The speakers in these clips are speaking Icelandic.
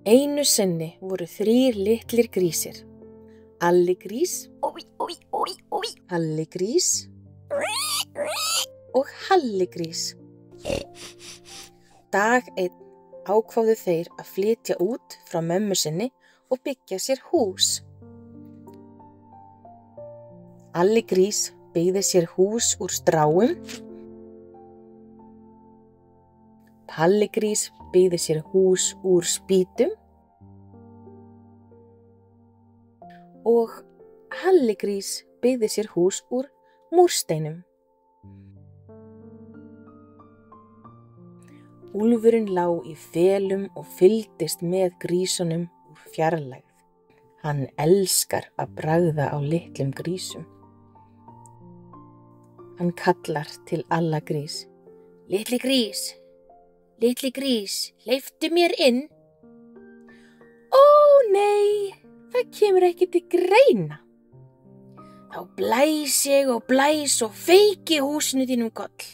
Einu sinni voru 3 litlir grísir. Alli grís, Palli grís og Halli grís. Dag einn ákváðu þeir að flytja út frá mömmu sinni og byggja sér hús. Alli grís byggði sér hús úr stráum. Palli grís byggði sér hús úr spýtum. Og Halli grís byggði sér hús úr múrsteinum. Úlfurinn lá í felum og fylgdist með grísunum úr fjarlægð. Hann elskar að bragða á litlum grísum. Hann kallar til Alla grís. Litli grís, hleyptu mér inn. Ó nei, það kemur ekki til greina. Þá blæs ég og blæs og feiki húsinu þínum koll.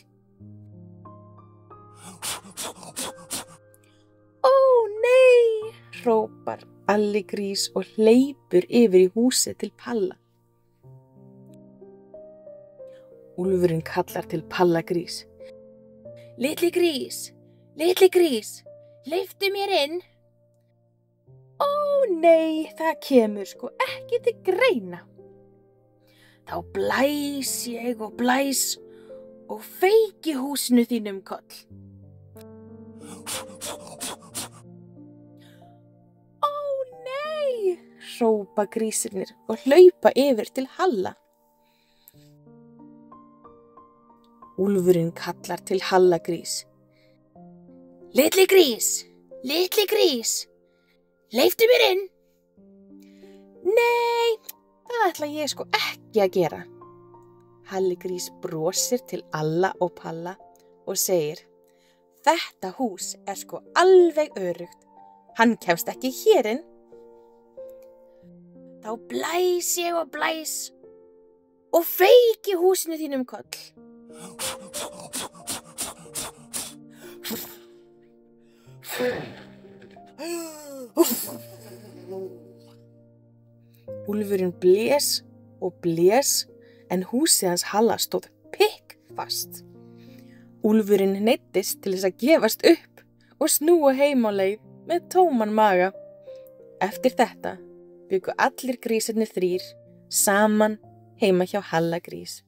Ó nei, hrópar Alli grís og hleypur yfir í húsið til Palla. Úlfurinn kallar til Palla grís. Litli grís, hleyptu mér inn. Ó nei, það kemur sko ekki til greina. Þá blæs ég og blæs og feiki húsinu þínum koll. Ó nei, hrópa grísirnir og hlaupa yfir til Halla. Úlfurinn kallar til Halla grís. Litli grís, hleyptu mér inn. Nei, það ætla ég sko ekki að gera. Halli grís brosir til Alla og Palla og segir, þetta hús sko alveg öruggt. Hann kemst ekki hér inn. Þá blæs ég og blæs og feiki húsinu þínum koll. Úlfurinn blés og blés en húsið hans Halla stóð pikkfast. Úlfurinn neyddist til þess að gefast upp og snúa heim á leið með tóman maga. Eftir þetta bjuggu allir grísirnir 3 saman heima hjá Halla grís.